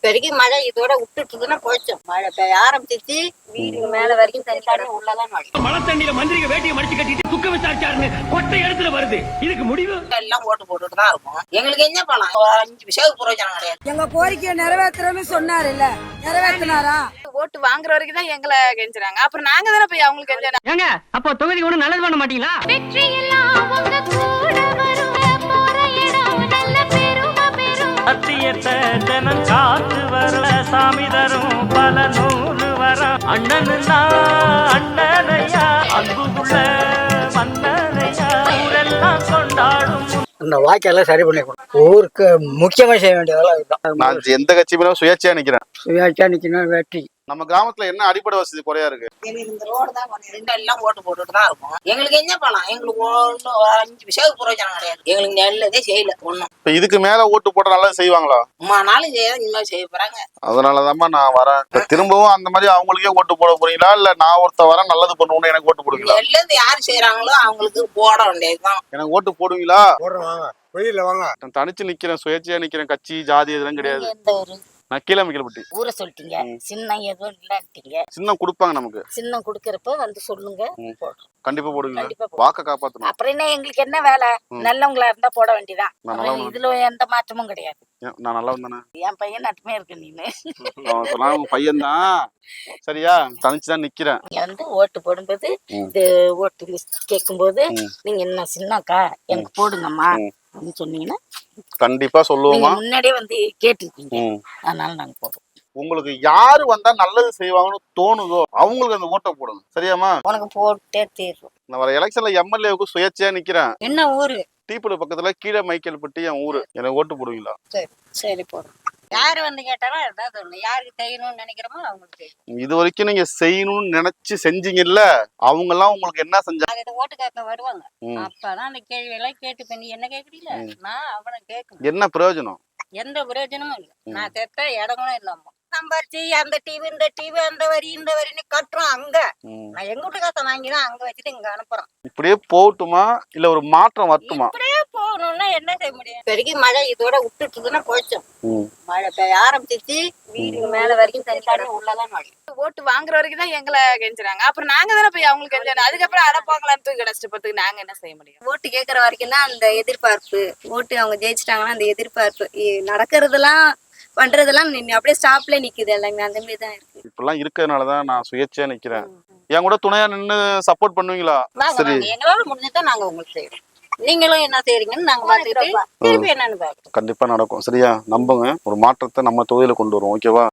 பெருகி மழை இதோட விட்டுட்டுதுன்னா போச்சோம். மழை பெய்ய ஆரம்பிச்சிச்சு, வீடு மேல வரைக்கும் தண்ணி உள்ளதான் மழை தண்ணியில மந்திரிக வேட்டியை மடிச்சு கட்டிட்டு துக்க விசாரிச்சாருன்னு கொட்டை இடத்துல வருது. இதுக்கு முடிவு எல்லாம் ஓட்டு போட்டுட்டு தான் இருக்கும். எங்களுக்கு என்ன பண்ணலாம், 5 பைசாவுக்கு பிரயோஜனம் கிடையாது. எங்க கோரிக்கையை நிறைவேற்றுறேன்னு சொன்னாரு, இல்ல நிறைவேற்றினாரா? ஓட்டு வாங்குற வரைக்கும் தான் எங்களை கெஞ்சுறாங்க. அப்புறம் நாங்க தானே போய் அவங்களுக்கு கெஞ்சணும். ஏங்க அப்போ தொகுதி ஒண்ணு நல்லது பண்ண மாட்டீங்களா? சத்தியத்தை ஜனம் காத்து வர சாமி தரும் பல நூறு வர அண்ணனுன்னா அண்ணனையா அன்புள்ள மன்னனையா ஊரெல்லாம் கொண்டாடும். இந்த வாய்க்கெல்லாம் சரி பண்ணி கொடுக்கும். ஊருக்கு முக்கியமா செய்ய வேண்டியதெல்லாம் இதுதான். நான் எந்த கட்சி சுயேட்சையா நிக்கிறேன். சுயாட்சியா நிக்கணும், வெற்றி. நம்ம கிராமத்துல என்ன அடிப்படை வசதி குறையா இருக்கு? எங்களுக்கு இந்த ரோடு தான் கொஞ்சம் எல்லாம் ஓட்டு போட்டுட்டு தான் இருக்கும். எங்களுக்கு என்ன பண்ணலாம், எங்களுக்கு 5 பைசாவுக்கு பிரயோஜனம் கிடையாது. எங்களுக்கு நல்லதே செய்யல ஒண்ணும். இப்ப இதுக்கு மேல ஓட்டு போட்ட நல்லது செய்வாங்களா? நாளும் செய்யாத இனிமேல் செய்ய போறாங்க. அதனாலதாம்மா நான் வரேன். திரும்பவும் அந்த மாதிரி அவங்களுக்கே ஓட்டு போட போறீங்களா, இல்ல நான் ஒருத்த வரேன் நல்லது பண்ணுவோம்னு எனக்கு ஓட்டு போடுவீங்களா? நல்லது யாரு செய்யறாங்களோ அவங்களுக்கு போட வேண்டியதுதான். எனக்கு ஓட்டு போடுவீங்களா? வாங்க. நான் தனிச்சு நிக்கிறேன், சுயேட்சையா நிக்கிறேன். கட்சி ஜாதி இதெல்லாம் கிடையாது. எந்த ஊரு? நான் கீழே மிக்கல்பட்டி. ஊரை சொல்லிட்டீங்க, சின்னம் எதுவும் இல்லட்டீங்க. சின்னம் கொடுப்பாங்க நமக்கு. சின்னம் குடுக்கறப்ப வந்து சொல்லுங்க, போடுறோம். கண்டிப்பா போடுவீங்களா? கண்டிப்பா போடுவோம். வாக்க காப்பாத்தணும். அப்புறம் என்ன எங்களுக்கு என்ன வேலை? நல்லவங்களா இருந்தா போட வேண்டியதான். இதுல எந்த மாற்றமும் கிடையாது. நான் நல்லா வந்தானே? என் பையன் நட்டுமே இருக்கு. நீனு உங்க பையன் தான். சரியா? தனிச்சுதான் நிக்கிறேன். நீங்க வந்து ஓட்டு போடும்போது இது ஓட்டு லிஸ்ட் கேட்கும் போது நீங்க என்ன சின்னக்கா எனக்கு போடுங்கம்மா அப்படின்னு சொன்னீங்கன்னா கண்டிப்பா சொல்லுவோமா? முன்னாடியே வந்து கேட்டிருக்கீங்க, அதனால நாங்க போடுவோம். உங்களுக்கு யாரு வந்தா நல்லது செய்வாங்கன்னு தோணுதோ அவங்களுக்கு அந்த ஓட்டை போடுங்க. சரியாமா? உனக்கு போட்டே தீர்வும். நான் வர எலெக்ஷன்ல எம்எல்ஏவுக்கு சுயேட்சையா நிக்கிறேன். என்ன ஊரு? டீப்புல பக்கத்துல கீழே மைக்கேல்பட்டி என் ஊரு. எனக்கு ஓட்டு போடுவீங்களா? சரி சரி போடுறோம். யாரு வந்து கேட்டாலும் அதான் சொல்லணும். யாருக்கு செய்யணும்னு நினைக்கிறோமோ அவங்களுக்கு செய்யணும். இது வரைக்கும் நீங்க செய்யணும்னு நினைச்சு செஞ்சீங்கல்ல, அவங்க எல்லாம் உங்களுக்கு என்ன செஞ்சாங்க? ஓட்டு கேட்க வருவாங்க. அப்பதான் அந்த கேள்வி எல்லாம் கேட்டு பண்ணி என்ன கேக்குறீங்களா, நான் அவனை கேட்கணும். என்ன பிரயோஜனம்? எந்த பிரயோஜனமும் இல்லை. நான் கேட்க இடங்களும் இல்லாம சம்பாரிச்சு அந்த டிவி இந்த டிவி அந்த வரி இந்த வரின்னு கட்டுறோம். அங்க நான் எங்க வீட்டு காசை வாங்கிதான் அங்க வச்சுட்டு இங்க அனுப்புறோம். இப்படியே போகட்டுமா இல்ல ஒரு மாற்றம் வரட்டுமா? இப்படியே போகணும்னா என்ன செய்ய முடியும்? பெருகி மழை இதோட விட்டுட்டுதுன்னா போச்சோம். மழை பெய்ய ஆரம்பிச்சிச்சு, வீடு மேல வரைக்கும் தண்ணி உள்ளதான் மழை. ஓட்டு வாங்குற வரைக்கும் தான் எங்களை கெஞ்சுறாங்க. அப்புறம் நாங்க தானே போய் அவங்களுக்கு கெஞ்சணும். அதுக்கப்புறம் அடப்பாங்களான்னு தூக்கி கஷ்டப்பட்டுக்கு நாங்க என்ன செய்ய முடியும்? ஓட்டு கேட்கற வரைக்கும் தான் அந்த எதிர்பார்ப்பு. ஓட்டு அவங்க ஜெயிச்சிட்டாங்கன்னா அந்த எதிர்பார்ப்பு நடக்கிறதெல்லாம் பண்றதெல்லாம் அப்படியே ஸ்டாப்ல நிக்குது. எல்லாமே அந்த மாதிரி தான் இருக்கு. இப்பெல்லாம் இருக்கிறதுனாலதான் நான் சுயேட்சையா நிக்கிறேன். என் கூட துணையா நின்னு சப்போர்ட் பண்ணுவீங்களா? சரி, எங்களால முடிஞ்சதான் நாங்க உங்களுக்கு செய்யறோம். நீங்களும் என்ன செய்றீங்கன்னு நாங்க பாத்துட்டு திருப்பி என்னன்னு பாக்குறோம். கண்டிப்பா நடக்கும். சரியா? நம்புங்க, ஒரு மாற்றத்தை நம்ம தொகுதியில கொண்டு வருவோம். ஓகேவா?